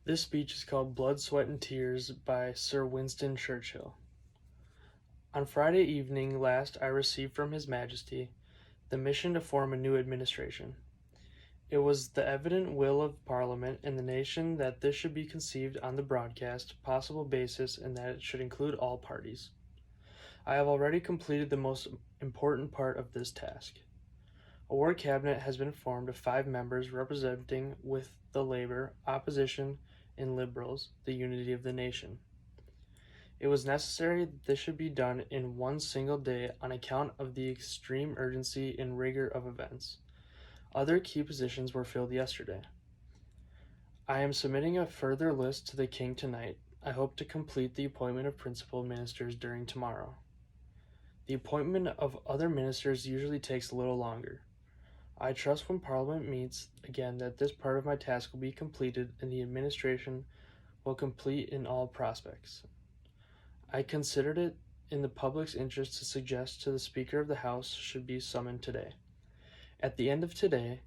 This speech is called Blood, Sweat, and Tears by Sir Winston Churchill. On Friday evening last I received from His Majesty the mission to form a new administration. It was the evident will of Parliament and the nation that this should be conceived on the broadest possible basis and that it should include all parties. I have already completed the most important part of this task. A war cabinet has been formed of 5 members representing with the Labour, Opposition, and Liberals the unity of the nation. It was necessary that this should be done in one single day on account of the extreme urgency and rigor of events. Other key positions were filled yesterday. I am submitting a further list to the King tonight. I hope to complete the appointment of principal ministers during tomorrow. The appointment of other ministers usually takes a little longer. I trust when Parliament meets again that this part of my task will be completed and the administration will complete in all prospects. I considered it in the public's interest to suggest to the Speaker of the House should be summoned today. At the end of today's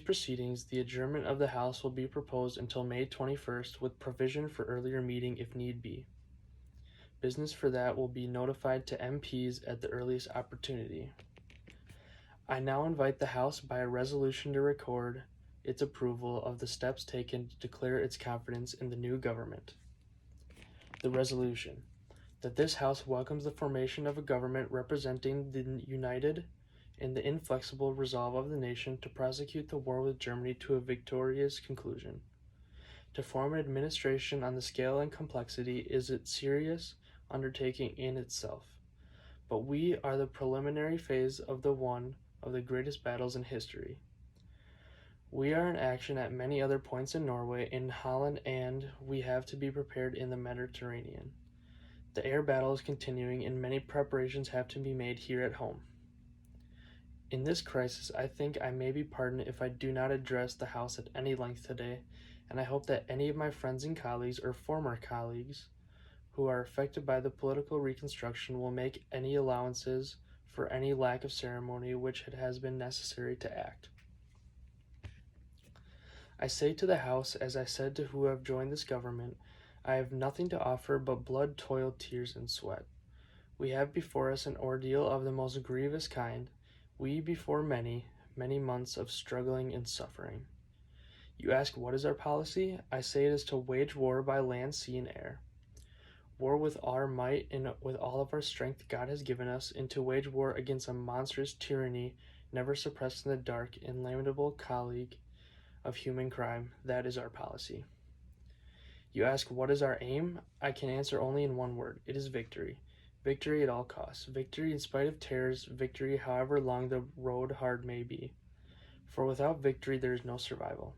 proceedings, the adjournment of the House will be proposed until May 21st with provision for earlier meeting if need be. Business for that will be notified to MPs at the earliest opportunity. I now invite the House by a resolution to record its approval of the steps taken to declare its confidence in the new government. The resolution that this House welcomes the formation of a government representing the united and the inflexible resolve of the nation to prosecute the war with Germany to a victorious conclusion. To form an administration on the scale and complexity is a serious undertaking in itself, but we are the preliminary phase of one of the greatest battles in history. We are in action at many other points in Norway, in Holland, and we have to be prepared in the Mediterranean. The air battle is continuing and many preparations have to be made here at home. In this crisis, I think I may be pardoned if I do not address the House at any length today, and I hope that any of my friends and colleagues or former colleagues who are affected by the political reconstruction will make any allowances for any lack of ceremony which it has been necessary to act. I say to the House, as I said to who have joined this government, I have nothing to offer but blood, toil, tears, and sweat. We have before us an ordeal of the most grievous kind, we before many, many months of struggling and suffering. You ask what is our policy? I say it is to wage war by land, sea, and air. War with our might and with all of our strength God has given us, and to wage war against a monstrous tyranny never suppressed in the dark and lamentable colleague of human crime. That is our policy. You ask what is our aim? I can answer only in one word. It is victory. Victory at all costs. Victory in spite of terrors. Victory however long the road hard may be. For without victory there is no survival.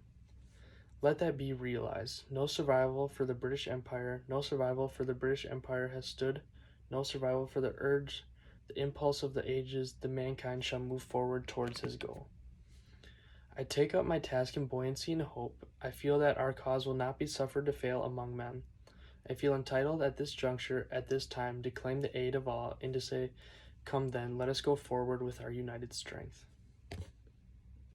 Let that be realized. No survival for the British Empire. No survival for the British Empire has stood. No survival for the urge, the impulse of the ages. The mankind shall move forward towards his goal. I take up my task in buoyancy and hope. I feel that our cause will not be suffered to fail among men. I feel entitled at this juncture, at this time, to claim the aid of all and to say, come then, let us go forward with our united strength.